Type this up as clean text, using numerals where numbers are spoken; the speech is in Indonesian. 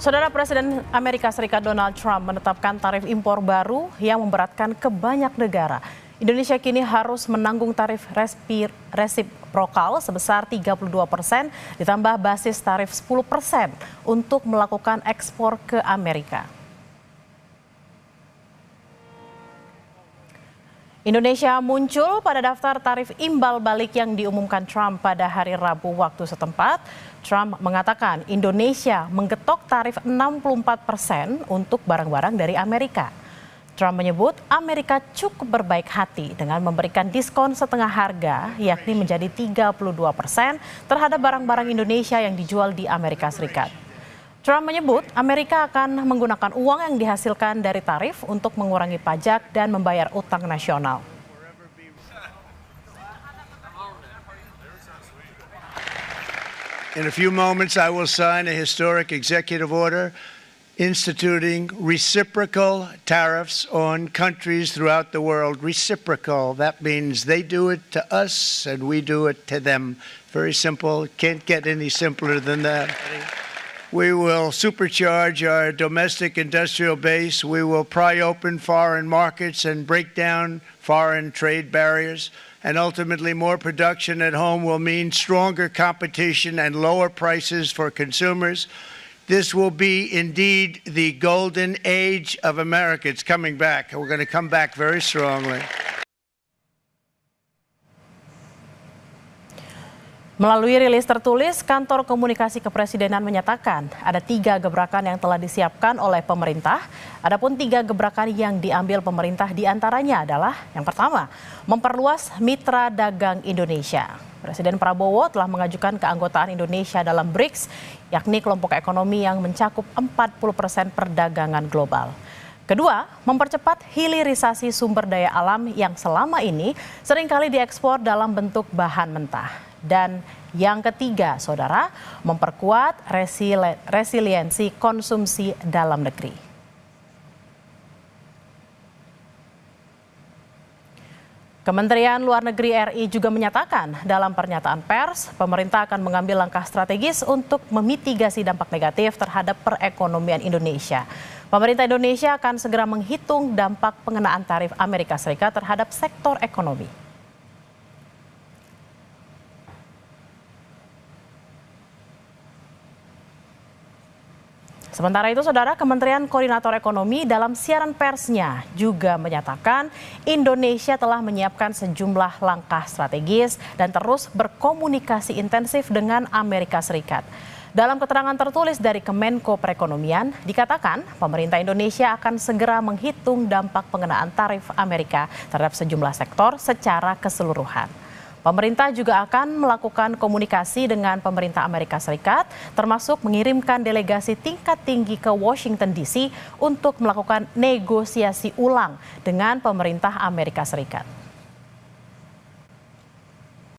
Saudara Presiden Amerika Serikat Donald Trump menetapkan tarif impor baru yang memberatkan ke banyak negara. Indonesia kini harus menanggung tarif resiprokal sebesar 32% ditambah basis tarif 10% untuk melakukan ekspor ke Amerika. Indonesia muncul pada daftar tarif imbal balik yang diumumkan Trump pada hari Rabu waktu setempat. Trump mengatakan Indonesia menggetok tarif 64% untuk barang-barang dari Amerika. Trump menyebut Amerika cukup berbaik hati dengan memberikan diskon setengah harga, yakni menjadi 32% terhadap barang-barang Indonesia yang dijual di Amerika Serikat. Trump menyebut Amerika akan menggunakan uang yang dihasilkan dari tarif untuk mengurangi pajak dan membayar utang nasional. In a few moments, I will sign a historic executive order instituting reciprocal tariffs on countries throughout the world. Reciprocal, that means they do it to us and we do it to them. Very simple, can't get any simpler than that. We will supercharge our domestic industrial base. We will pry open foreign markets and break down foreign trade barriers. And ultimately, more production at home will mean stronger competition and lower prices for consumers. This will be indeed the golden age of America. It's coming back. We're going to come back very strongly. Melalui rilis tertulis, Kantor Komunikasi Kepresidenan menyatakan ada 3 gebrakan yang telah disiapkan oleh pemerintah. Adapun 3 gebrakan yang diambil pemerintah diantaranya adalah yang pertama, memperluas mitra dagang Indonesia. Presiden Prabowo telah mengajukan keanggotaan Indonesia dalam BRICS, yakni kelompok ekonomi yang mencakup 40% perdagangan global. Kedua, mempercepat hilirisasi sumber daya alam yang selama ini seringkali diekspor dalam bentuk bahan mentah. Dan yang ketiga, saudara, memperkuat resiliensi konsumsi dalam negeri. Kementerian Luar Negeri RI juga menyatakan dalam pernyataan pers, pemerintah akan mengambil langkah strategis untuk memitigasi dampak negatif terhadap perekonomian Indonesia. Pemerintah Indonesia akan segera menghitung dampak pengenaan tarif Amerika Serikat terhadap sektor ekonomi. Sementara itu, saudara, Kementerian Koordinator Ekonomi dalam siaran persnya juga menyatakan Indonesia telah menyiapkan sejumlah langkah strategis dan terus berkomunikasi intensif dengan Amerika Serikat. Dalam keterangan tertulis dari Kemenko Perekonomian, dikatakan pemerintah Indonesia akan segera menghitung dampak pengenaan tarif Amerika terhadap sejumlah sektor secara keseluruhan. Pemerintah juga akan melakukan komunikasi dengan pemerintah Amerika Serikat, termasuk mengirimkan delegasi tingkat tinggi ke Washington DC untuk melakukan negosiasi ulang dengan pemerintah Amerika Serikat.